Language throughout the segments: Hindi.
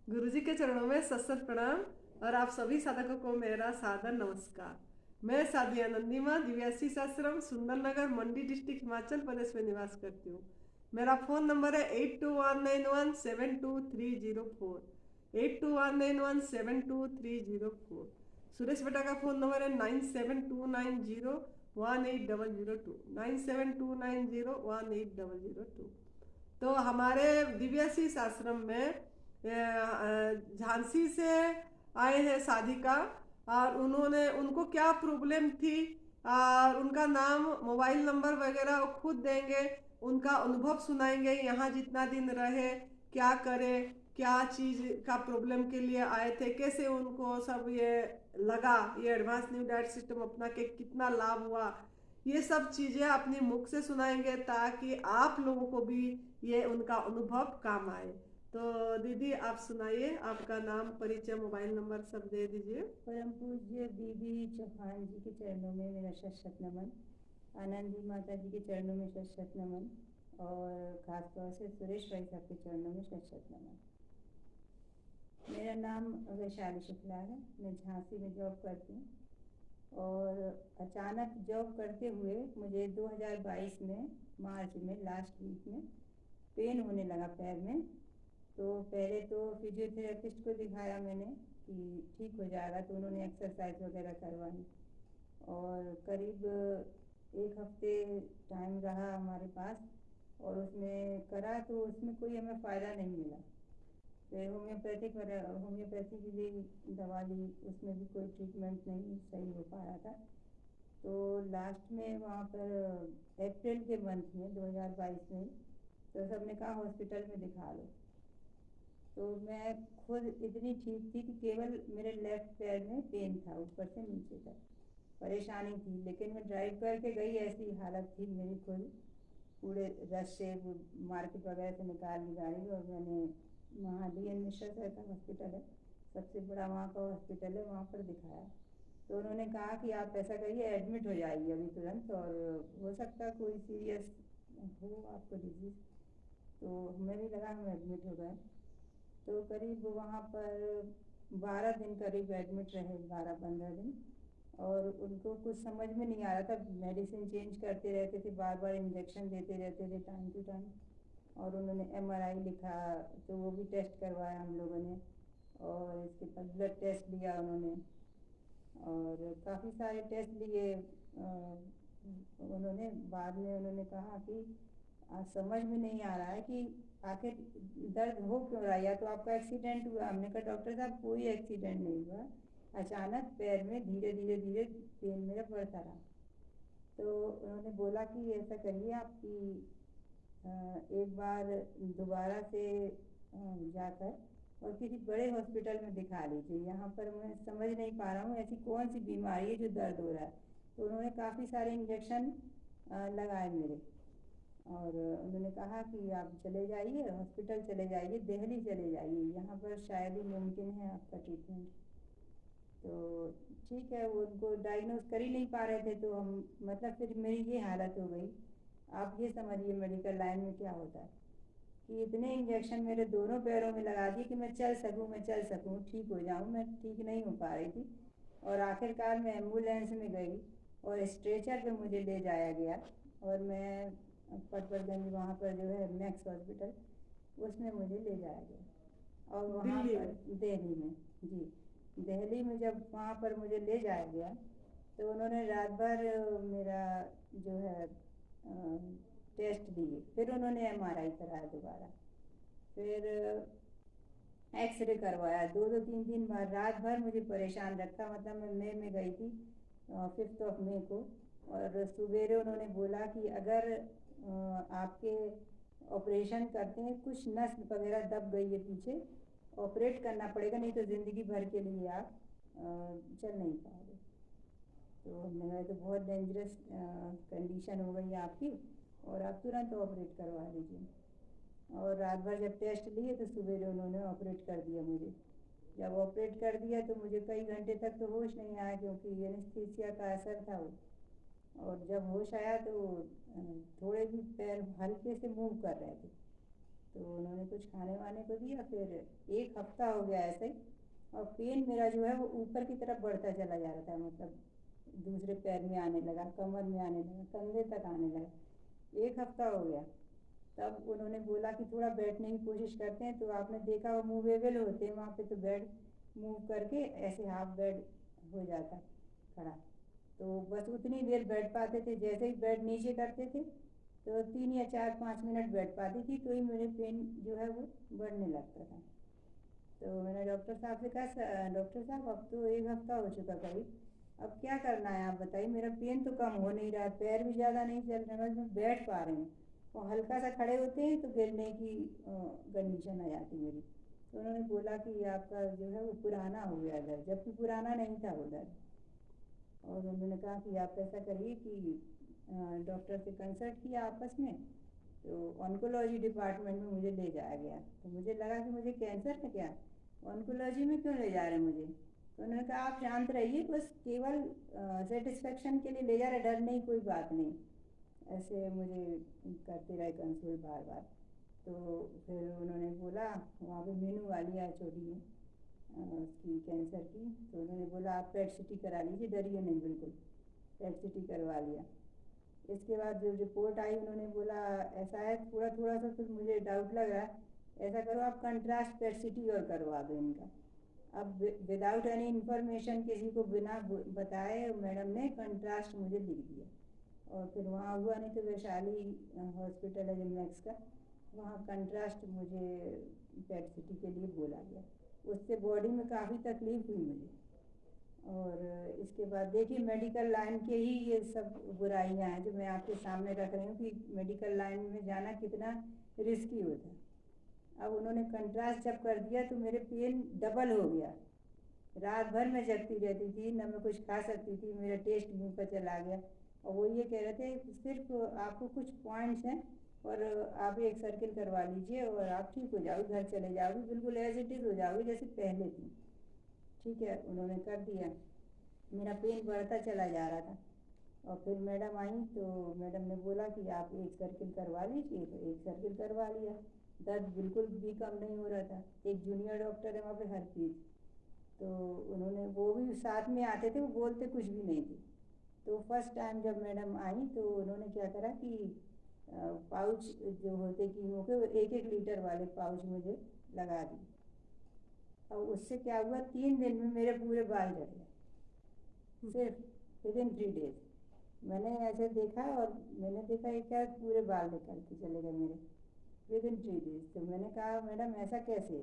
गुरुजी के चरणों में सत प्रणाम और आप सभी साधकों को मेरा सादर नमस्कार। मैं साधिया नंदीमा दिव्यासी आश्रम सुंदरनगर मंडी डिस्ट्रिक्ट हिमाचल प्रदेश में निवास करती हूँ। मेरा फ़ोन नंबर है 8219172304 8219172304। सुरेश बेटा का फ़ोन नंबर है 9729018002 9729018002। तो हमारे दिव्याशीष आश्रम में झांसी से आए हैं साधिका, और उन्होंने उनको क्या प्रॉब्लम थी और उनका नाम मोबाइल नंबर वगैरह वो खुद देंगे, उनका अनुभव सुनाएंगे, यहाँ जितना दिन रहे, क्या करें, क्या चीज़ का प्रॉब्लम के लिए आए थे, कैसे उनको सब ये लगा, ये एडवांस न्यू डाइट सिस्टम अपना के कितना लाभ हुआ, ये सब चीज़ें अपने मुख से सुनाएंगे ताकि आप लोगों को भी ये उनका अनुभव काम आए। तो दीदी आप सुनाइए, आपका नाम, परिचय, मोबाइल नंबर सब दे दीजिए। परम पूज्य बीबी चौहान जी के चरणों में मेरा शत नमन, आनंदी माता जी के चरणों में शत नमन, और खासतौर से सुरेश भाई साहब के चरणों में शत नमन। मेरा नाम वैशाली शुक्ला है। मैं झांसी में जॉब करती हूँ और अचानक जॉब करते हुए मुझे 2022 में मार्च में लास्ट वीक में पेन होने लगा पैर में। तो पहले तो फिजियोथेरेपिस्ट को दिखाया मैंने कि ठीक हो जाएगा, तो उन्होंने एक्सरसाइज वगैरह करवाई और करीब एक हफ्ते टाइम रहा हमारे पास, और उसमें करा तो उसमें कोई हमें फ़ायदा नहीं मिला। फिर होम्योपैथी की भी दवा ली, उसमें भी कोई ट्रीटमेंट नहीं सही हो पा रहा था। तो लास्ट में वहाँ पर अप्रैल के मंथ में 2022 में तो सबने कहा हॉस्पिटल में दिखा लो। तो मैं खुद इतनी ठीक थी कि केवल मेरे लेफ़्ट पैर में पेन था, ऊपर से नीचे तक परेशानी थी। लेकिन मैं ड्राइव करके गई, ऐसी हालत थी मेरी खुद पूरे रश से मार्केट वगैरह से निकाल ली गाड़ी, और मैंने वहाँ डी एन मिश्रा सर का हॉस्पिटल है, सबसे बड़ा वहाँ का हॉस्पिटल है, वहाँ पर दिखाया। तो उन्होंने कहा कि आप ऐसा करिए, एडमिट हो जाइए अभी तुरंत, और हो सकता है कोई सीरियस हो आपको डिजीज़। तो हमें भी लगा, हम एडमिट हो गए। तो करीब वहाँ पर 12 दिन करीब एडमिट रहे, 12-15 दिन, और उनको कुछ समझ में नहीं आ रहा था। मेडिसिन चेंज करते रहते थे, बार बार इंजेक्शन देते रहते थे टाइम टू टाइम, और उन्होंने एमआरआई लिखा, तो वो भी टेस्ट करवाया हम लोगों ने, और इसके बाद ब्लड टेस्ट लिया उन्होंने, और काफ़ी सारे टेस्ट लिए। उन्होंने बाद में उन्होंने कहा कि समझ में नहीं आ रहा है कि आखिर दर्द हो क्यों रहा है, या तो आपका एक्सीडेंट हुआ। हमने कहा डॉक्टर साहब कोई एक्सीडेंट नहीं हुआ, अचानक पैर में धीरे धीरे धीरे पेन मेरा बढ़ता रहा। तो उन्होंने बोला कि ऐसा करिए आपकी एक बार दोबारा से जाकर और किसी बड़े हॉस्पिटल में दिखा लीजिए, यहाँ पर मैं समझ नहीं पा रहा हूँ ऐसी कौन सी बीमारी है जो दर्द हो रहा है। तो उन्होंने काफ़ी सारे इंजेक्शन लगाए मेरे, और उन्होंने कहा कि आप चले जाइए हॉस्पिटल, चले जाइए दिल्ली, चले जाइए, यहाँ पर शायद ही मुमकिन है आपका ट्रीटमेंट। तो ठीक है, वो उनको डायग्नोज कर ही नहीं पा रहे थे, तो हम मतलब फिर मेरी ये हालत हो गई। आप ये समझिए मेडिकल लाइन में क्या होता है कि इतने इंजेक्शन मेरे दोनों पैरों में लगा दिए कि मैं चल सकूं, ठीक हो जाऊं। मैं ठीक नहीं हो पा रही थी, और आखिरकार मैं एम्बुलेंस में गई और स्ट्रेचर पे मुझे ले जाया गया, और मैं पटवर्धन वहाँ पर जो है मैक्स हॉस्पिटल, उसमें मुझे ले जाया गया। और वहाँ दिल्ली पर में? दिल्ली में, जी, दिल्ली में जब वहाँ पर मुझे ले जाया गया, तो उन्होंने रात भर मेरा जो है टेस्ट दिए, फिर उन्होंने एमआरआई कराया दोबारा, फिर एक्सरे करवाया, 2-2 3 दिन बाद रात भर मुझे परेशान रखा। मतलब मैं मई में गई थी, 5 मई को, और सवेरे उन्होंने बोला कि अगर आपके ऑपरेशन करते हैं, कुछ नस वगैरह दब गई है पीछे, ऑपरेट करना पड़ेगा, नहीं तो ज़िंदगी भर के लिए आप चल नहीं पाओगे। तो हमने कहा तो बहुत डेंजरस कंडीशन हो गई आपकी, और आप तुरंत ऑपरेट करवा लीजिए। और रात भर जब टेस्ट लिए तो सवेरे उन्होंने ऑपरेट कर दिया मुझे। जब ऑपरेट कर दिया तो मुझे कई घंटे तक तो होश नहीं आया, क्योंकि एनेस्थीसिया का असर था वो। और जब होश आया तो थोड़े भी पैर हल्के से मूव कर रहे थे, तो उन्होंने कुछ खाने वाने को दिया। फिर 1 हफ्ता हो गया ऐसे ही, और पेन मेरा जो है वो ऊपर की तरफ बढ़ता चला जा रहा था, मतलब दूसरे पैर में आने लगा, कमर में आने लगा, कंधे तक आने लगा। 1 हफ्ता हो गया। तब उन्होंने बोला कि थोड़ा बैठने की कोशिश करते हैं। तो आपने देखा वो मूवेबल होते हैं वहाँ पे, तो बेड मूव करके ऐसे हाफ बेड हो जाता खड़ा। तो बस उतनी देर बैठ पाते थे। जैसे ही बेड नीचे करते थे तो 3 या 4-5 मिनट बैठ पाती थी, तो ही मेरे पेन जो है वो बढ़ने लगता था। तो मैंने डॉक्टर साहब से कहा, डॉक्टर साहब अब तो 1 हफ्ता हो चुका करीब, अब क्या करना है आप बताइए, मेरा पेन तो कम हो नहीं रहा, पैर भी ज़्यादा नहीं चल रहे, बस मैं बैठ पा रही हूँ, और हल्का सा खड़े होते हैं तो गिरने की कंडीशन आ जाती मेरी। तो उन्होंने बोला कि आपका जो है वो पुराना हो गया दर्द, जबकि पुराना नहीं था वो दर्द। और उन्होंने कहा कि आप ऐसा करिए कि डॉक्टर से कंसल्ट किया आपस में, तो ऑन्कोलॉजी डिपार्टमेंट में मुझे ले जाया गया। तो मुझे लगा कि मुझे कैंसर है क्या, ऑन्कोलॉजी में क्यों ले जा रहे हैं मुझे। तो उन्होंने कहा आप शांत रहिए, बस केवल सेटिस्फेक्शन के लिए ले जा रहे, डर नहीं, कोई बात नहीं। ऐसे मुझे करते रहे कंसोल बार बार। तो फिर उन्होंने बोला, वहाँ पे मेनू वाली है छोटी में उसकी कैंसर की, तो उन्होंने बोला आप पेट सिटी करा लीजिए, डरिए नहीं बिल्कुल। पेट सिटी करवा लिया। इसके बाद जो रिपोर्ट आई, उन्होंने बोला ऐसा है, थोड़ा थोड़ा सा तो मुझे डाउट लग रहा है, ऐसा करो आप कंट्रास्ट पेट सिटी और करवा दो इनका। अब विदाउट एनी इन्फॉर्मेशन, किसी को बिना बताए, मैडम ने कंट्रास्ट मुझे लिख दिया। और फिर वहाँ हुआ नहीं, तो वैशाली हॉस्पिटल है जिनमेक्स का, वहाँ कंट्रास्ट मुझे पेट सिटी के लिए बोला गया। उससे बॉडी में काफ़ी तकलीफ हुई मुझे। और इसके बाद देखिए, मेडिकल लाइन के ही ये सब बुराइयां हैं जो मैं आपके सामने रख रही हूँ कि मेडिकल लाइन में जाना कितना रिस्की होता है। अब उन्होंने कंट्रास्ट जब कर दिया तो मेरे पेन डबल हो गया। रात भर मैं जगती रहती थी, न मैं कुछ खा सकती थी, मेरा टेस्ट मुँह पर चला गया। और वो ये कह रहे थे सिर्फ आपको कुछ पॉइंट्स हैं और आप एक सर्किल करवा लीजिए और आप ठीक हो जाओगे, घर चले जाओगे, बिल्कुल एज इट इज़ हो जाओगे जैसे पहले थी। ठीक है, उन्होंने कर दिया। मेरा पेन बढ़ता चला जा रहा था। और फिर मैडम आई तो मैडम ने बोला कि आप एक सर्किल करवा लीजिए, तो एक सर्किल करवा लिया। दर्द बिल्कुल भी कम नहीं हो रहा था। एक जूनियर डॉक्टर है वहाँ पे, हरप्रीत, तो उन्होंने, वो भी साथ में आते थे, वो बोलते कुछ भी नहीं थे। तो फर्स्ट टाइम जब मैडम आई तो उन्होंने क्या करा कि पाउच जो होते कीमो के, वो 1-1 लीटर वाले पाउच मुझे लगा दिए। अब उससे क्या हुआ, 3 दिन में मेरे पूरे बाल झड़ गए, सिर्फ विदिन 3 डेज। मैंने ऐसे देखा और मैंने देखा ये क्या, पूरे बाल निकल के चले गए मेरे विदिन 3 डेज। तो मैंने कहा मैडम ऐसा कैसे।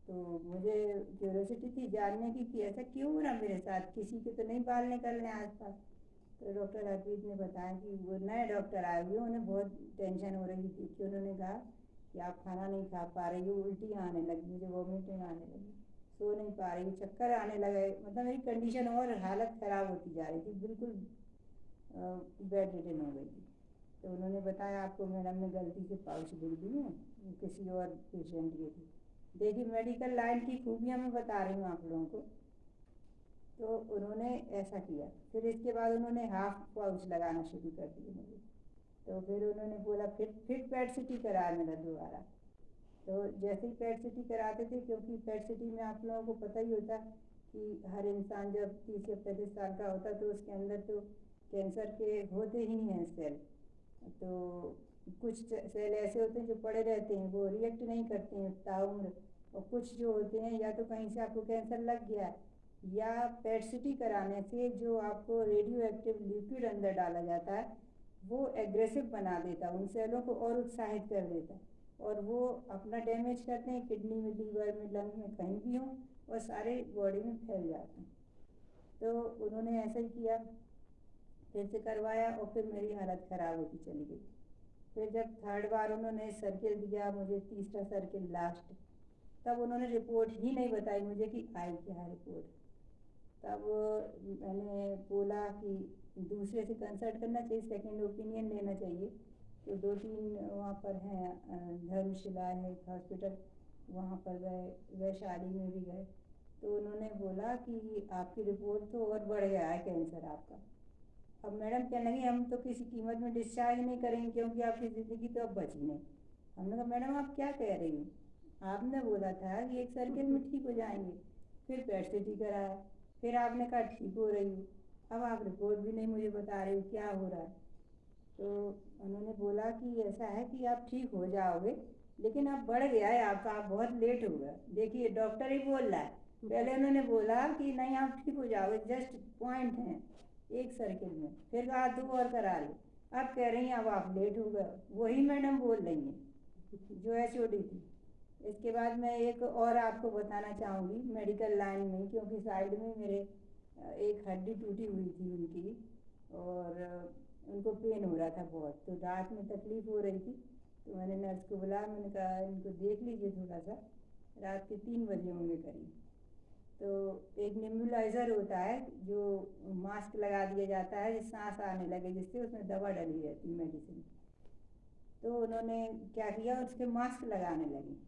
तो मुझे क्यूरियोसिटी थी जानने की कि ऐसा क्यों हो रहा मेरे साथ, किसी के तो नहीं बाल निकल रहे हैं आसपास। तो डॉक्टर हरप्रीत ने बताया कि वो नए डॉक्टर आए हुए, उन्हें बहुत टेंशन हो रही थी कि उन्होंने कहा कि आप खाना नहीं खा पा रही हो, उल्टी आने लगी, मुझे वॉमिटिंग आने लगी, सो नहीं पा रही, चक्कर आने लगे, मतलब मेरी कंडीशन और हालत ख़राब होती जा रही थी, बिल्कुल बेड रिडन हो गई थी। तो उन्होंने बताया आपको मैडम ने गलती से पाउच लिख दी है, वो किसी और पेशेंट के थी। देखिए, मेडिकल लाइन की खूबियाँ मैं बता रही हूँ आप लोगों को। तो उन्होंने ऐसा किया। फिर इसके बाद उन्होंने हाफ पाउच लगाना शुरू कर दिए मुझे। तो फिर उन्होंने बोला फिर पेट सिटी कराया मेरा दोबारा। तो जैसे ही पेट सिटी कराते थे, क्योंकि पेट सिटी में आप लोगों को पता ही होता कि हर इंसान जब 30 या 35 साल का होता तो उसके अंदर तो कैंसर के होते ही हैं सेल। तो कुछ सेल ऐसे होते हैं जो पड़े रहते हैं, वो रिएक्ट नहीं करते हैं ताउम्र, और कुछ जो होते हैं या तो कहीं से आपको कैंसर लग गया, या पेट सिटी कराने से जो आपको रेडियो एक्टिव लिक्विड अंदर डाला जाता है वो एग्रेसिव बना देता है, उन सेलों को और उत्साहित कर देता है, और वो अपना डैमेज करते हैं, किडनी में, लीवर में, लंग में, कहीं भी हो, और सारे बॉडी में फैल जाते हैं। तो उन्होंने ऐसा ही किया, फिर से करवाया, और फिर मेरी हालत ख़राब होती चली गई। फिर जब 3rd बार उन्होंने सर्किल दिया मुझे, तीसरा सर्किल लास्ट, तब उन्होंने रिपोर्ट ही नहीं बताई मुझे कि आई क्या है रिपोर्ट। तब मैंने बोला कि दूसरे से कंसल्ट करना चाहिए, सेकंड ओपिनियन लेना चाहिए। तो 2-3 वहाँ पर हैं, धर्मशिला है एक हॉस्पिटल, वहाँ पर गए, वैशाली में भी गए। तो उन्होंने बोला कि आपकी रिपोर्ट तो और बढ़ गया है कैंसर आपका। अब मैडम कहने लगी हम तो किसी कीमत में डिस्चार्ज नहीं करेंगे, क्योंकि आपकी ज़िंदगी तो अब बची नहीं, हमने कहा मैडम आप क्या कह रही हो, आपने बोला था कि एक सर्किल में ठीक हो जाएंगे। फिर पेट सीटी कराया, फिर आपने कहा ठीक हो रही हो, अब आप रिपोर्ट भी नहीं मुझे बता रही हो क्या हो रहा है। तो उन्होंने बोला कि ऐसा है कि आप ठीक हो जाओगे, लेकिन अब बढ़ गया है आपका, आप बहुत लेट हो गए। देखिए डॉक्टर ही बोल रहा है, पहले उन्होंने बोला कि नहीं आप ठीक हो जाओगे, जस्ट पॉइंट है एक सर्किल में, फिर कहा 2 और करा लो, अब कह रही हैं अब आप लेट हो गए। वही मैडम बोल रही हैं जो HOD थी। इसके बाद मैं एक और आपको बताना चाहूँगी मेडिकल लाइन में, क्योंकि साइड में मेरे एक हड्डी टूटी हुई थी उनकी, और उनको पेन हो रहा था बहुत, तो रात में तकलीफ़ हो रही थी। तो मैंने नर्स को बुलाया, मैंने कहा इनको देख लीजिए थोड़ा सा। रात के 3 बजे होंगे करीब। तो एक नेबुलाइज़र होता है जो मास्क लगा दिया जाता है, सांस आने लगे जिससे, उसमें दवा डली रहती मेडिसिन। तो उन्होंने क्या किया, उसके मास्क लगाने लगी।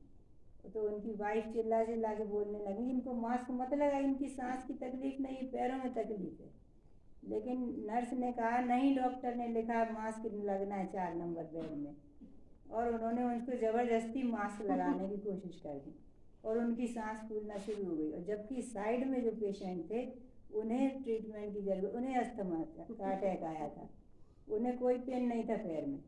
तो उनकी वाइफ चिल्ला चिल्ला के बोलने लगी इनको मास्क मत लगा, इनकी सांस की तकलीफ नहीं, पैरों में तकलीफ है। लेकिन नर्स ने कहा नहीं, डॉक्टर ने लिखा मास्क लगना है 4 नंबर बेड में, और उन्होंने उनको ज़बरदस्ती मास्क लगाने की कोशिश कर दी, और उनकी सांस फूलना शुरू हो गई। और जबकि साइड में जो पेशेंट थे उन्हें ट्रीटमेंट की जरूरत, उन्हें अस्थमा का अटैक आया था, उन्हें कोई पेन नहीं था पैर में।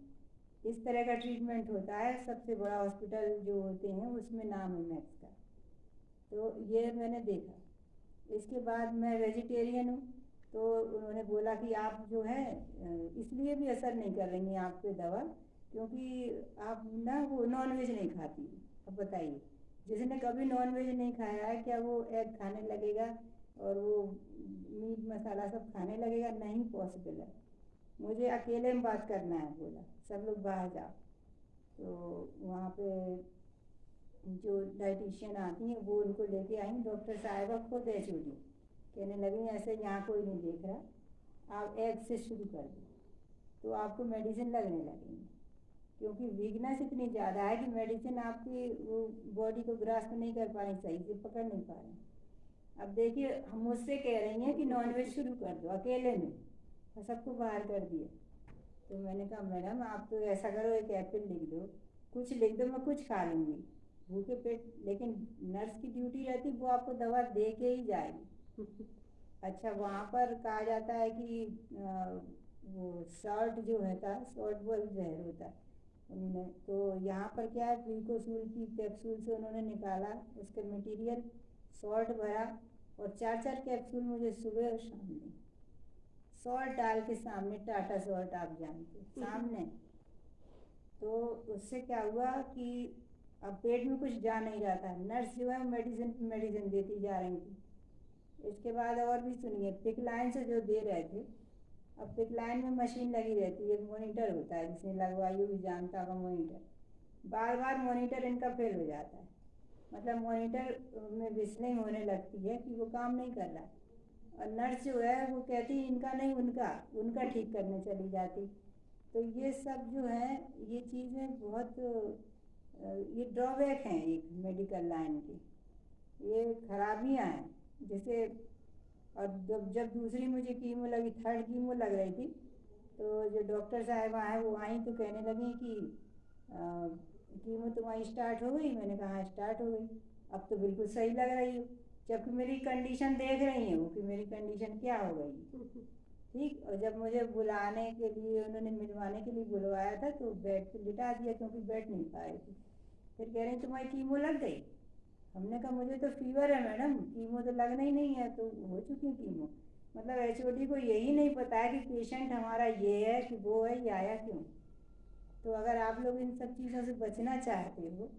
इस तरह का ट्रीटमेंट होता है, सबसे बड़ा हॉस्पिटल जो होते हैं उसमें नाम है मैक्स का। तो ये मैंने देखा। इसके बाद मैं वेजिटेरियन हूँ, तो उन्होंने बोला कि आप जो है इसलिए भी असर नहीं कर रही हैं आप पे दवा, क्योंकि आप ना वो नॉन वेज नहीं खाती। अब बताइए, जिसने कभी नॉन वेज नहीं खाया है क्या वो एग खाने लगेगा और वो मीट मसाला सब खाने लगेगा? नहीं पॉसिबल है। मुझे अकेले में बात करना है, बोला सब लोग बाहर जाओ। तो वहाँ पे जो डाइटिशियन आती हैं वो उनको लेके आई, डॉक्टर साहिबा खुद HOD कहने लगी ऐसे यहाँ कोई नहीं देख रहा, आप एग से शुरू कर दो तो आपको मेडिसिन लगने लगेंगी, क्योंकि वीकनेस इतनी ज़्यादा है कि मेडिसिन आपकी वो बॉडी को ग्रास्प नहीं कर पा रही, सही से पकड़ नहीं पा रही। अब देखिए हम मुझसे कह रही हैं कि नॉनवेज शुरू कर दो अकेले में, और सबको बाहर कर दिया। तो मैंने कहा मैडम आप तो ऐसा करो, एक एप्पल लिख दो, कुछ लिख दो, मैं कुछ खा लूँगी भूखे पेट, लेकिन नर्स की ड्यूटी रहती वो आपको दवा दे के ही जाएगी। अच्छा, वहाँ पर कहा जाता है कि वो सॉल्ट जो होता है, सॉल्ट वो जहर होता है उन्होंने, तो यहाँ पर क्या है, प्रीकोसूल की कैप्सूल से उन्होंने निकाला उसका मटेरियल, सॉल्ट भरा, और 4-4 कैप्सूल मुझे सुबह और शाम में सॉल्ट डाल के सामने, टाटा सॉल्ट आप जानते सामने। तो उससे क्या हुआ कि अब पेट में कुछ जा नहीं रहा था, नर्स जो है मेडिसिन देती जा रही थी। इसके बाद और भी सुनिए, पिक लाइन से जो दे रहे थे, अब पिक लाइन में मशीन लगी रहती है, मॉनिटर होता है, जिसने लगवाई भी जानता होगा मॉनिटर, बार बार मॉनिटर इनका फेल हो जाता है, मतलब मॉनिटर में विस्लिंग होने लगती है कि वो काम नहीं कर रहा है, और नर्स जो है वो कहती इनका नहीं उनका ठीक करने चली जाती। तो ये सब जो है ये चीज़ें बहुत ये ड्रॉबैक हैं एक मेडिकल लाइन की, ये खराबियाँ हैं। जैसे और जब दूसरी मुझे कीमो लगी, 3rd कीमो लग रही थी, तो जो डॉक्टर साहिबा हैं वो आई तो कहने लगी कि कीमो तुम्हारी स्टार्ट हो गई? मैंने कहा हाँ स्टार्ट हो गई, अब तो बिल्कुल सही लग रही हो, जबकि मेरी कंडीशन देख रही हैं वो कि मेरी कंडीशन क्या हो गई। ठीक, और जब मुझे बुलाने के लिए उन्होंने मिलवाने के लिए बुलवाया था तो बेड पे लिटा दिया, क्योंकि बैठ नहीं पा रही थी। फिर कह रही तुम्हारी कीमो लग गई? हमने कहा मुझे तो फीवर है मैडम, कीमो तो लगना ही नहीं है, तो हो चुकी कीमो। मतलब HOD को यही नहीं पता है कि पेशेंट हमारा ये है कि वो है, ये आया क्यों। तो अगर आप लोग इन सब चीज़ों से बचना चाहते हो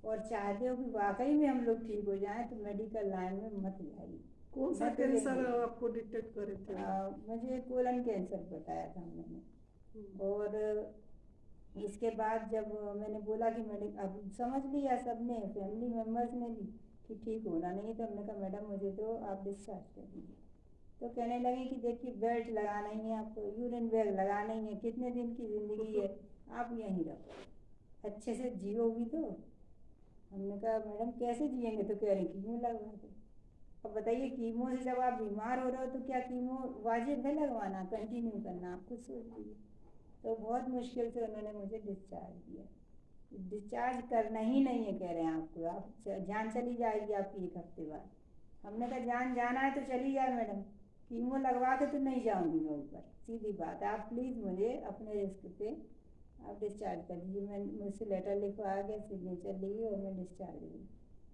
और चाहते हो कि वाकई में हम लोग ठीक हो जाएं, तो मेडिकल लाइन में मत जाइए। कौन सा मैं तो कैंसर यही आपको डिटेक्ट करे थे वो? मुझे कोलन कैंसर बताया था उन्होंने। और इसके बाद जब मैंने बोला कि मैंने अब समझ लिया सबने, फैमिली मेम्बर्स ने भी, कि ठीक होना नहीं है, तो हमने कहा मैडम मुझे तो आप डिस्चार्ज कर दीजिए। तो कहने लगे कि देखिए बेल्ट लगाना ही है आपको, यूरिन बैग लगाना ही है, कितने दिन की ज़िंदगी है, आप यहीं रहो, अच्छे से जियोगी तो। हमने कहा मैडम कैसे जिएंगे? तो कह रही कीमो लगवा दो। अब बताइए कीमो से जब आप बीमार हो रहे हो तो क्या कीमो वाजिब है लगवाना, कंटिन्यू करना? आप खुद सोच लीजिए। तो बहुत मुश्किल से उन्होंने मुझे डिस्चार्ज दिया। डिस्चार्ज करना ही नहीं है कह रहे हैं आपको, आप जान चली जाएगी आपकी 1 हफ्ते बाद। हमने कहा जान जाना है तो चली जाए मैडम, कीमो लगवा के तो नहीं जाऊंगी मैं ऊपर, सीधी बात है। आप प्लीज़ मुझे अपने रिस्क पे आप डिस्चार्ज कर दीजिए। मैं मुझसे लेटर लिखवा के सिग्नेचर ली और मैं डिस्चार्ज हुई।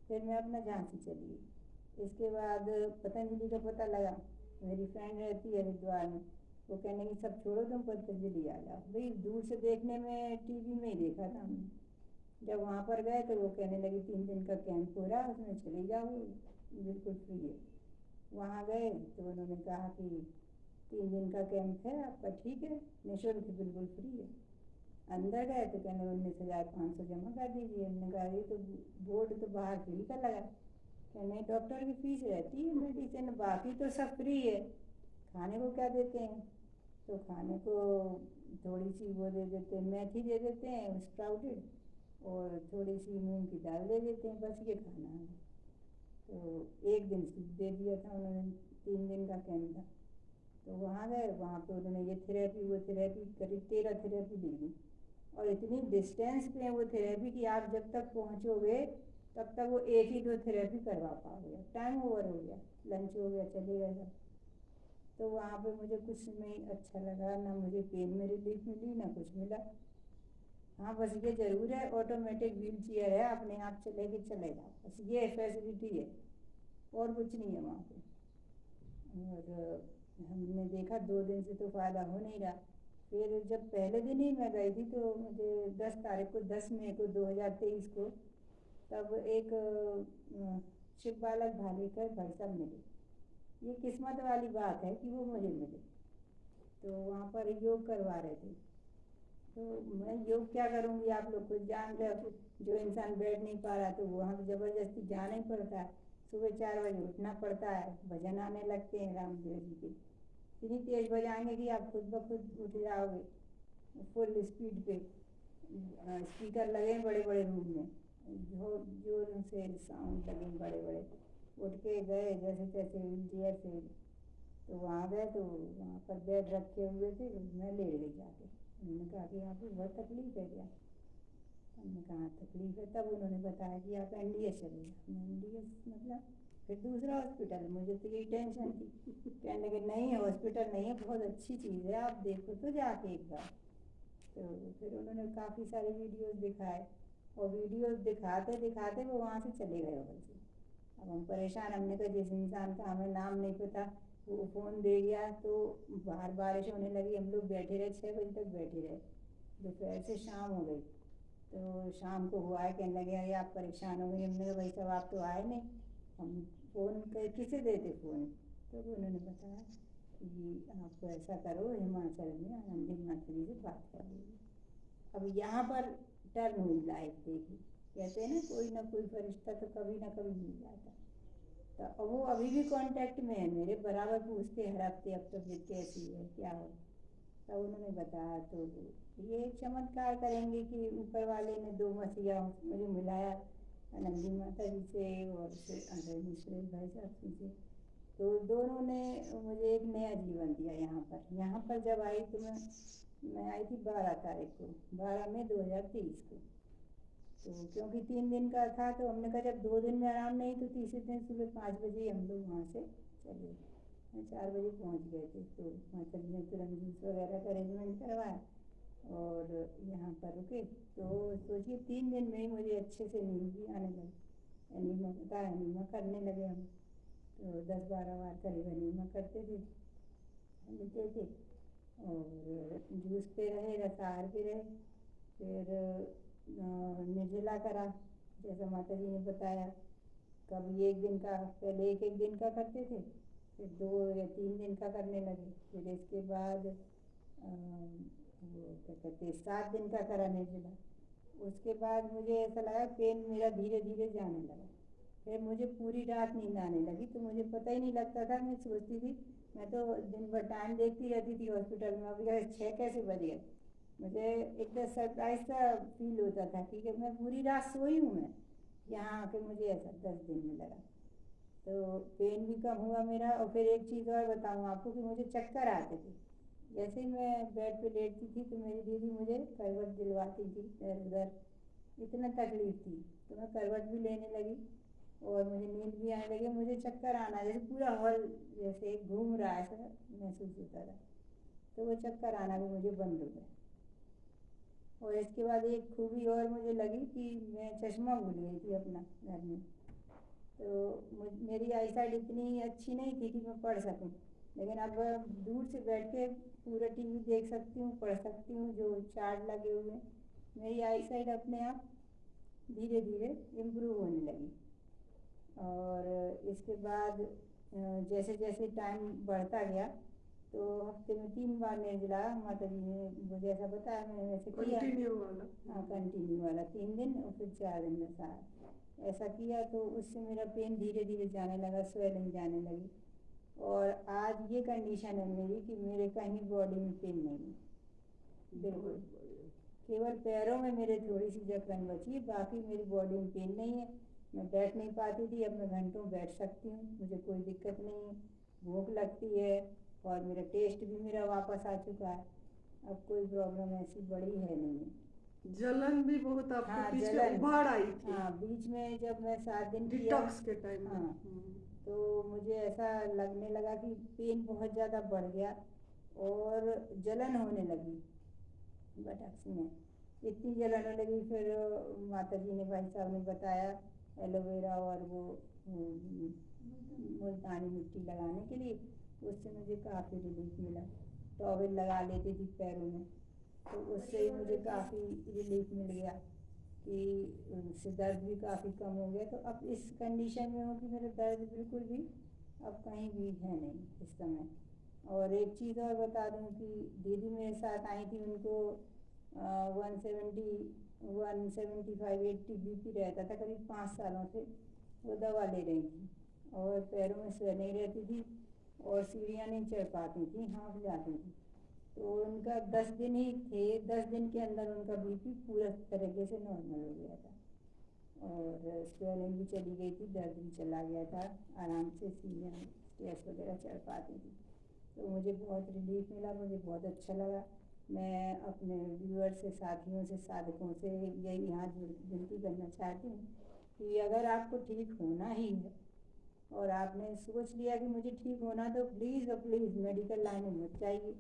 फिर मैं अपना झांसी चली गई। इसके बाद पतंजलि का पता लगा, मेरी फ्रेंड रहती है हरिद्वार में, वो कहने की सब छोड़ो तुम पतंजलि आ जाओ। भाई दूर से देखने में टीवी में ही देखा था हमने, जब वहाँ पर गए तो वो कहने लगी 3 दिन का कैंप हो रहा है उसमें चले जाओ, बिल्कुल फ्री है। वहाँ गए तो उन्होंने कहा कि 3 दिन का कैंप है आपका, ठीक है, निःशुल्क बिल्कुल फ्री है। अंदर गए तो कहने 19,500 जमा कर दीजिए। हमने कहा ये तो बोर्ड तो बाहर फ्री का लगा। कहने डॉक्टर की फीस रहती है, मेडिसिन बाकी तो सब फ्री है, खाने को क्या देते हैं? तो खाने को थोड़ी सी वो दे देते हैं, मेथी दे देते हैं स्प्राउटेड, और थोड़ी सी मूंग की दाल दे देते हैं, बस ये खाना है। तो 1 दिन सूप दे दिया था उन्होंने, 3 दिन का कैंप था। तो वहाँ गए, वहाँ पे उन्होंने ये थेरेपी वो थेरेपी करीब 13 थेरेपी दी गई, और इतनी डिस्टेंस पे है वो थेरेपी कि आप जब तक पहुँचोगे तब तक वो 1 ही 2 थेरेपी करवा पाओगे, टाइम ओवर हो गया, लंच हो गया, चले गए सब। तो वहाँ पे मुझे कुछ नहीं अच्छा लगा, ना मुझे पेन में रिलीफ मिली ना कुछ मिला। हाँ बस ये ज़रूर है, ऑटोमेटिक व्हील चेयर है, अपने आप चलेगी चले जाओ, बस ये फैसिलिटी है, और कुछ नहीं है वहाँ पे। और हमने देखा 2 दिन से तो फ़ायदा हो नहीं रहा। फिर जब पहले दिन ही मैं गई थी तो मुझे 10 तारीख को 10 मई को 2023 को तब एक शिव बालक भालेकर भाई साहब मिले। ये किस्मत वाली बात है कि वो मुझे मिले। तो वहाँ पर योग करवा रहे थे, तो मैं योग क्या करूँगी, आप लोग कुछ जान रहे हो, जो इंसान बैठ नहीं पा रहा तो वहाँ तो ज़बरदस्ती जाना ही पड़ता है। सुबह 4 बजे उठना पड़ता है, भजन आने लगते हैं रामदेव जी के, इतनी तेज बजाएंगे कि आप खुद ब खुद उठ जाओगे फुल स्पीड पे। स्पीकर लगे बड़े बड़े रूम में, जोर जोर से साउंड लगे बड़े बड़े। उठ के गए जैसे तैसे व्हील चेयर से, तो वहाँ गए तो वहाँ पर बेड रखे हुए थे, मैं लेट गई जाके। उन्होंने कहा कि आपको बहुत तकलीफ है क्या? हमने कहा तकलीफ है। तब उन्होंने बताया कि आप NDS चले जाओ। NDS मतलब फिर दूसरा हॉस्पिटल, मुझे तो यही टेंशन थी। कहने लगे नहीं हॉस्पिटल नहीं है, बहुत अच्छी चीज़ है, आप देखो तो जाके एक बार। तो फिर उन्होंने काफ़ी सारे वीडियोस दिखाए, और वीडियोस दिखाते दिखाते वो वहाँ से चले गए उधर से। अब हम परेशान, हमने कहा जिस इंसान का हमें नाम नहीं पता वो फ़ोन दे गया। तो बाहर बारिश होने लगी, हम लोग बैठे रहे, 6 बजे तक बैठे रहे, दोपहर से शाम हो गई। तो शाम को हुआ है, कहने लगे अरे आप परेशान हो गई। हमने कहा भाई साहब आप तो आए नहीं, हम फ़ोन किसे देते फ़ोन? तो उन्होंने बताया कि आप ऐसा करो, हिमाचल में आनंदी माता जी से बात कर लीजिए। अब यहाँ पर टर्न हुई लाइफ, देखी कहते हैं ना कोई फरिश्ता तो कभी ना कभी मिल जाता। तो वो अभी भी कांटेक्ट में है मेरे, बराबर पूछते हर हफ्ते अब तबीयत कैसी है क्या हो। तब उन्होंने बताया, तो ये एक चमत्कार करेंगे कि ऊपर वाले ने 2 मसीहा मुझे मिलाया, आनंदी माता जी से और आदरणीय सुरेश भाई साहब जी से। तो दोनों ने मुझे एक नया जीवन दिया यहाँ पर। यहाँ पर जब आई तो मैं आई थी 12 तारीख को, 12 मई 2023 को। तो क्योंकि 3 दिन का था तो हमने कहा जब 2 दिन में आराम नहीं तो तीसरे दिन सुबह 5 बजे हम लोग वहाँ से चले। मैं 4 बजे पहुँच गए थे। तो माता जी ने तुरंत जूस वगैरह का अरेंजमेंट करवाया और यहाँ पर रुके। तो सोचिए 3 दिन में ही मुझे अच्छे से नींद भी आने लगी। एनीमा बताया, एनीमा करने लगे हम। तो 10-12 बार करीब एनीमा करते थे, लेते थे, और जूस पे रहे, रसाहार पे रहे। फिर निर्जला करा जैसा माता जी ने बताया। कभी 1 दिन का, पहले 1-1 दिन का करते थे, फिर 2 या 3 दिन का करने लगे। फिर इसके बाद वो क्या कहते 7 दिन का करा निर्जला। उसके बाद मुझे ऐसा लगा पेन मेरा धीरे धीरे जाने लगा। फिर मुझे पूरी रात नींद आने लगी, तो मुझे पता ही नहीं लगता था। मैं सोचती थी, मैं तो दिन भर टाइम देखती रहती थी हॉस्पिटल में, अभी 6 कैसे बज गए। मुझे एकदम सरप्राइज सा फील होता था कि मैं पूरी रात सोई हूँ। मैं यहाँ आके मुझे ऐसा 10 दिन में लगा। तो पेन भी कम हुआ मेरा। और फिर एक चीज़ और बताऊँ आपको कि मुझे चक्कर आते थे। जैसे ही मैं बेड पे लेटती थी तो मेरी दीदी मुझे करवट दिलवाती थी इधर उधर, इतना तकलीफ थी। तो मैं करवट भी लेने लगी और मुझे नींद भी आने लगी, मुझे चक्कर आना जैसे पूरा हॉल जैसे घूम रहा है ऐसा महसूस होता था। तो वो चक्कर आना भी मुझे बंद हो गया। और इसके बाद एक खूबी और मुझे लगी कि मैं चश्मा भूल गई थी अपना घर में। तो मेरी आई साइड इतनी अच्छी नहीं थी कि मैं पढ़ सकूं, लेकिन अब दूर से बैठ के पूरा टीवी देख सकती हूँ, पढ़ सकती हूँ, जो चार्ट लगे हुए हैं। मेरी आई साइड अपने आप धीरे धीरे इम्प्रूव होने लगी। और इसके बाद जैसे जैसे टाइम बढ़ता गया तो हफ्ते में 3 बार निर्जला माता जी ने मुझे ऐसा बताया, मैंने वैसे किया। कंटिन्यू वाला। हाँ, कंटिन्यू वाला 3 दिन और फिर 4 दिन में 7 ऐसा किया। तो उससे मेरा पेन धीरे धीरे जाने लगा, स्वेलिंग जाने लगी। और आज ये कंडीशन है मेरी कि मेरे कहीं बॉडी में पेन नहीं है बिल्कुल। केवल पैरों में मेरे थोड़ी सी जकड़न बची है, बाकी मेरी बॉडी में पेन नहीं है। मैं बैठ नहीं पाती थी, अब मैं घंटों बैठ सकती हूँ, मुझे कोई दिक्कत नहीं है। भूख लगती है और मेरा टेस्ट भी मेरा वापस आ चुका है। अब कोई प्रॉब्लम ऐसी बड़ी है नहीं है। जलन भी बहुत आपको हाँ, बीच में जलन। उबाड़ आई थी। हाँ, बीच में जब मैं 7 दिन किया डिटॉक्स के टाइम में। हाँ, तो मुझे ऐसा लगने लगा कि पेन बहुत ज़्यादा बढ़ गया और जलन होने लगी बटक्स में, इतनी जलन होने लगी। फिर माता जी ने, भाई साहब ने बताया एलोवेरा और वो मुल्तानी मिट्टी लगाने के लिए। उससे मुझे काफ़ी रिलीफ मिला। टॉवेल लगा लेती थी पैरों में, तो उससे ही मुझे काफ़ी रिलीफ मिल गया कि उससे दर्द भी काफ़ी कम हो गया। तो अब इस कंडीशन में हूँ कि मेरा दर्द बिल्कुल भी अब कहीं भी है नहीं इस समय। और एक चीज़ और बता दूँ कि दीदी मेरे साथ आई थी, उनको 170 175 80 BP रहता था करीब 5 सालों से। वो दवा ले रही थी और पैरों में स्वेलिंग रहती थी और सीढ़ियाँ नहीं चढ़ पाती थी, हाँफ जाती थी। तो उनका 10 दिन ही थे, 10 दिन के अंदर उनका BP पूरा तरीके से नॉर्मल हो गया था और स्वेलिंग भी चली गई थी, दर्द भी चला गया था, आराम से सीढ़ियाँ स्टेयर्स वगैरह चढ़ पाती थी। तो मुझे बहुत रिलीफ मिला, मुझे बहुत अच्छा लगा। मैं अपने व्यूअर्स से, साथियों से, साधकों से यही हाथ विनती करना चाहती हूँ कि अगर आपको ठीक होना ही है और आपने सोच लिया कि मुझे ठीक होना, तो प्लीज़ और प्लीज़ मेडिकल लाइन में मत जाइए।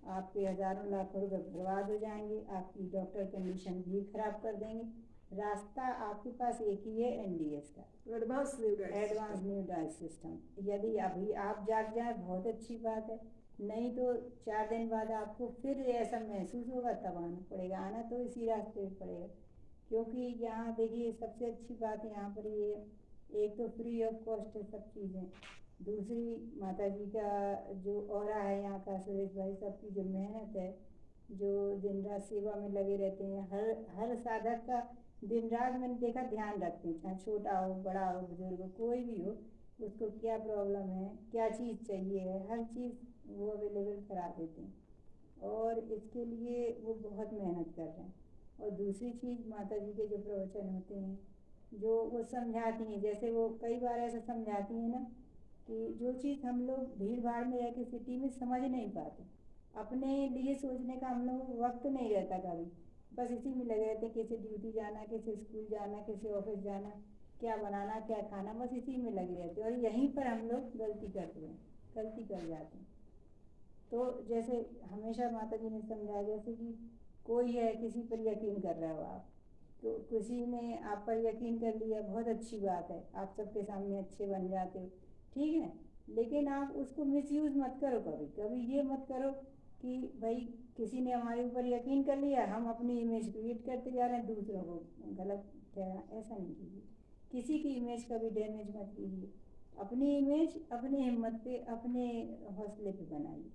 आपके हज़ारों लाखों रुपए बर्बाद हो जाएंगे, आपकी डॉक्टर कंडीशन भी खराब कर देंगे। रास्ता आपके पास एक ही है, NDS का, एडवांस न्यू डाइट सिस्टम। यदि अभी आप जाग जाए बहुत अच्छी बात है, नहीं तो 4 दिन बाद आपको फिर ऐसा महसूस होगा, तब आना पड़ेगा। आना तो इसी रास्ते पे पड़ेगा, क्योंकि यहाँ देखिए सबसे अच्छी बात यहाँ पर ये है, एक तो फ्री ऑफ कॉस्ट है सब चीज़ें। दूसरी, माता जी का जो ऑरा है यहाँ का, सुरेश भाई साहब की जो मेहनत है, जो दिन रात सेवा में लगे रहते हैं, हर साधक का दिन रात मैंने देखा ध्यान रखते हैं, चाहे छोटा हो, बड़ा हो, बुजुर्ग हो, कोई भी हो, उसको क्या प्रॉब्लम है, क्या चीज़ चाहिए है, हर चीज़ वो अवेलेबल करा देते हैं और इसके लिए वो बहुत मेहनत कर रहे हैं। और दूसरी चीज़, माता जी के जो प्रवचन होते हैं, जो वो समझाती हैं, जैसे वो कई बार ऐसा समझाती हैं ना कि जो चीज़ हम लोग भीड़ भाड़ में रह के सिटी में समझ नहीं पाते, अपने लिए सोचने का हम लोग वक्त नहीं रहता कभी, बस इसी में लगे रहते, कैसे ड्यूटी जाना, कैसे स्कूल जाना, कैसे ऑफिस जाना, क्या बनाना, क्या खाना, बस इसी में लगे रहते और यहीं पर हम लोग गलती कर जाते हैं। तो जैसे हमेशा माता जी ने समझाया, जैसे कि कोई है, किसी पर यकीन कर रहे हो आप, तो किसी ने आप पर यकीन कर लिया, बहुत अच्छी बात है, आप सबके सामने अच्छे बन जाते हो, ठीक है, लेकिन आप उसको मिसयूज़ मत करो। कभी ये मत करो कि भाई किसी ने हमारे ऊपर यकीन कर लिया, हम अपनी इमेज क्रिएट करते जा रहे हैं, दूसरों को गलत ठहरा, ऐसा नहीं कीजिए। किसी की इमेज कभी डैमेज मत कीजिए, अपनी इमेज अपनी हिम्मत पे, अपने हौसले पे बनाइए।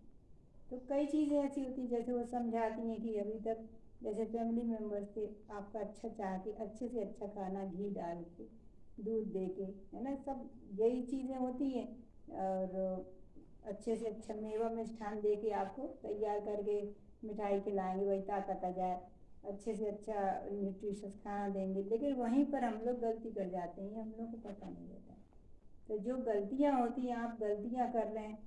तो कई चीज़ें ऐसी होती हैं, जैसे वो समझाती हैं कि अभी तक जैसे फैमिली मेम्बर्स थे, आपका अच्छा चाह के अच्छे से अच्छा खाना, घी डाल के, दूध दे के, है ना, सब यही चीज़ें होती हैं। और अच्छे से अच्छा मेवा मिष्ठान दे के आपको तैयार करके मिठाई खिलाएंगे, वही ताकत आ जाए, अच्छे से अच्छा न्यूट्रिशियस खाना देंगे, लेकिन वहीं पर हम लोग गलती कर जाते हैं, हम लोग को पता नहीं रहता। तो जो गलतियाँ होती हैं, आप गलतियाँ कर रहे हैं,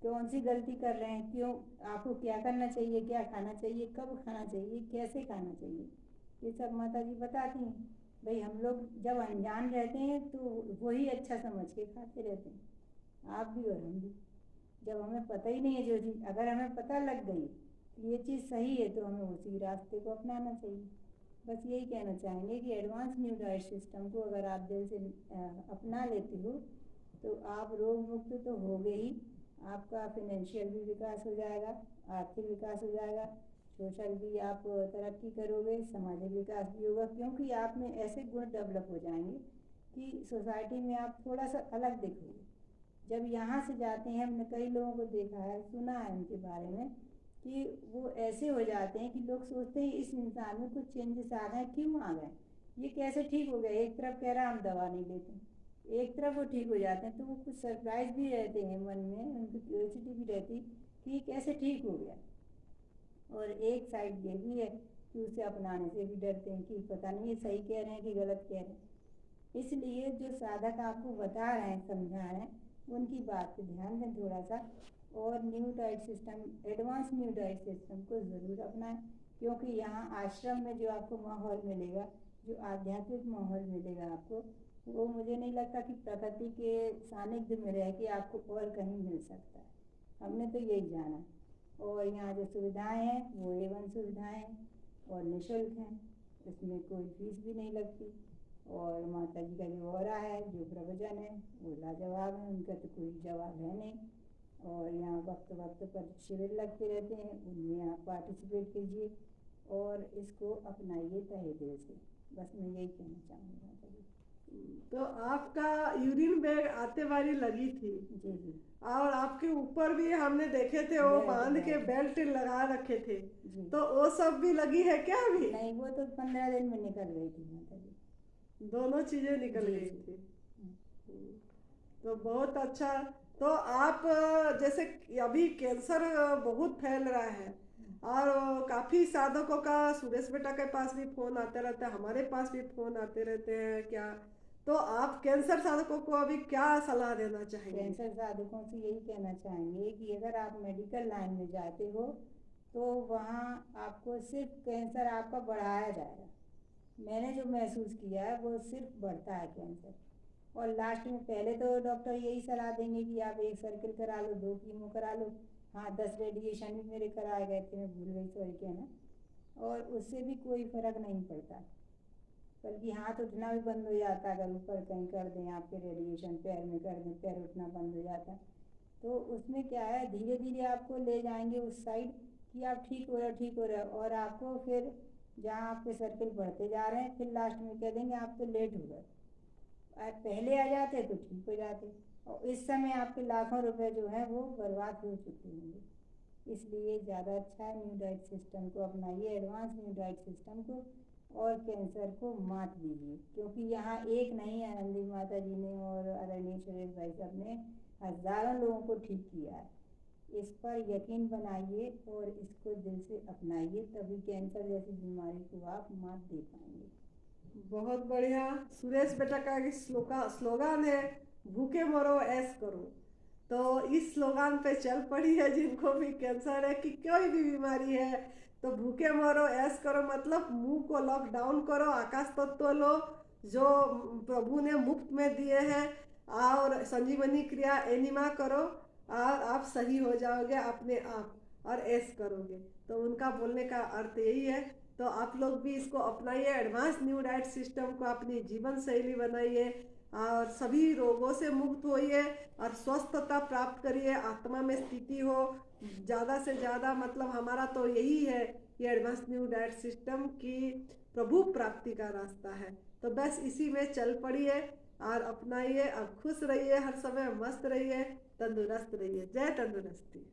कौन सी गलती कर रहे हैं, क्यों, आपको क्या करना चाहिए, क्या खाना चाहिए, कब खाना चाहिए, कैसे खाना चाहिए, ये सब माता जी बताती हैं। भाई हम लोग जब अनजान रहते हैं तो वही अच्छा समझ के खाते रहते हैं, आप भी और हम भी। जब हमें पता ही नहीं है जो चीज़, अगर हमें पता लग गई कि ये चीज़ सही है तो हमें उसी रास्ते को अपनाना चाहिए। बस यही कहना चाहेंगे कि एडवांस न्यू डाइट सिस्टम को अगर आप दिल से अपना लेते हो तो आप रोग मुक्त तो होगे ही, आपका फिनेंशियल भी विकास हो जाएगा, आर्थिक विकास हो जाएगा, सोशल भी आप तरक्की करोगे, सामाजिक विकास भी होगा, क्योंकि आप में ऐसे गुण डेवलप हो जाएंगे कि सोसाइटी में आप थोड़ा सा अलग दिखोगे। जब यहाँ से जाते हैं, हमने कई लोगों को देखा है, सुना है उनके बारे में कि वो ऐसे हो जाते हैं कि लोग सोचते हैं इस इंसान में कुछ चेंजेस आ गए, क्यों आ गए, ये कैसे ठीक हो गया। एक तरफ कह रहा हम दवा नहीं लेते, एक तरफ वो ठीक हो जाते हैं, तो वो कुछ सरप्राइज भी रहते हैं मन में, उनकी क्यूरियोसिटी भी रहती कि ये कैसे ठीक हो गया। और एक साइड ये भी है कि उसे अपनाने से भी डरते हैं कि पता नहीं ये सही कह रहे हैं कि गलत कह रहे हैं। इसलिए जो साधक आपको बता रहे हैं, समझा रहे हैं, उनकी बात पे ध्यान दें थोड़ा सा, और new diet system, advance new diet system को ज़रूर अपनाएं। क्योंकि यहाँ आश्रम में जो आपको माहौल मिलेगा, जो आध्यात्मिक माहौल मिलेगा आपको, वो मुझे नहीं लगता कि प्रकृति के सानिध्य में रह के आपको और कहीं मिल सकता है। हमने तो यही जाना। और यहाँ जो सुविधाएं हैं वो A1 सुविधाएं हैं और निःशुल्क हैं, इसमें कोई फीस भी नहीं लगती। और माता जी का जो ऑरा है, जो प्रवचन है, वो लाजवाब है, उनका तो कोई जवाब है नहीं। और यहाँ वक्त वक्त पर शिविर लगते रहते हैं, उनमें आप पार्टिसिपेट कीजिए और इसको अपनाइए तहे दिल से। बस मैं यही कहना चाहूँगी माता जी। तो आपका यूरिन बैग आते बारी लगी थी जी जी। और आपके ऊपर भी हमने देखे थे वो बेल्ट, बांध के बेल्ट। बेल्ट लगा रखे थे, जी। तो वो सब भी लगी है क्या अभी? नहीं, वो तो 15 दिन में निकल गई थी माता जी। दोनों चीजें निकल जी गई जी। थी। तो बहुत अच्छा। तो आप जैसे कि अभी कैंसर बहुत फैल रहा है और काफी साधकों का, सुरेश बेटा के पास भी फोन आते रहता है, हमारे पास भी फोन आते रहते हैं क्या, तो आप कैंसर साधकों को अभी क्या सलाह देना चाहेंगे? कैंसर साधकों से यही कहना चाहेंगे कि अगर आप मेडिकल लाइन में जाते हो तो वहाँ आपको सिर्फ कैंसर आपका बढ़ाया जाएगा। मैंने जो महसूस किया है वो सिर्फ बढ़ता है कैंसर। और लास्ट में पहले तो डॉक्टर यही सलाह देंगे कि आप 1 सर्किल करा लो, 2 कीमो करा लो। हाँ, 10 रेडिएशन भी मेरे कराए गए थे, मैं भूल गई, सॉरी कहना। और उससे भी कोई फ़र्क नहीं पड़ता, बल्कि हाथ उठना भी बंद हो जाता है। अगर ऊपर कहीं कर दें आपके रेडिएशन, पैर में कर दें, पैर उठना बंद हो जाता है। तो उसमें क्या है, धीरे धीरे आपको ले जाएंगे उस साइड कि आप ठीक हो रहे हो, ठीक हो रहे हो, और आपको फिर जहाँ आपके सर्किल बढ़ते जा रहे हैं, फिर लास्ट में कह देंगे आप तो लेट हो गए। पहले आ जाते तो ठीक हो जाते, और इस समय आपके लाखों रुपए जो हैं वो बर्बाद हो चुके होंगे। इसलिए ज़्यादा अच्छा है न्यू डाइट सिस्टम को अपनाइए, एडवांस न्यू डाइट सिस्टम को, और कैंसर को मात दीजिए। क्योंकि यहाँ एक नहीं, आनंदी माता जी ने और आदरणीय सुरेश भाई साहब ने हज़ारों लोगों को ठीक किया है। इस पर यकीन बनाइए और इसको दिल से अपनाइए, तभी कैंसर जैसी बीमारी को आप मात दे पाएंगे। बहुत बढ़िया। सुरेश बेटा का एक स्लोगान है, भूखे मरो ऐश करो। तो इस स्लोगान पे चल पड़ी है, जिनको भी कैंसर है कि कोई भी बीमारी है, तो भूखे मरो ऐश करो मतलब मुंह को लॉकडाउन करो, आकाश तत्व लो जो प्रभु ने मुफ्त में दिए हैं, और संजीवनी क्रिया एनिमा करो और आप सही हो जाओगे अपने आप और ऐश करोगे। तो उनका बोलने का अर्थ यही है। तो आप लोग भी इसको अपनाइए, एडवांस न्यू डाइट सिस्टम को अपनी जीवन शैली बनाइए और सभी रोगों से मुक्त होइए और स्वस्थता प्राप्त करिए, आत्मा में स्थिति हो ज़्यादा से ज़्यादा। मतलब हमारा तो यही है कि एडवांस न्यू डाइट सिस्टम की प्रभु प्राप्ति का रास्ता है। तो बस इसी में चल पड़िए और अपनाइए और खुश रहिए, हर समय मस्त रहिए, तंदुरुस्त रहिए। जय तंदुरुस्ती।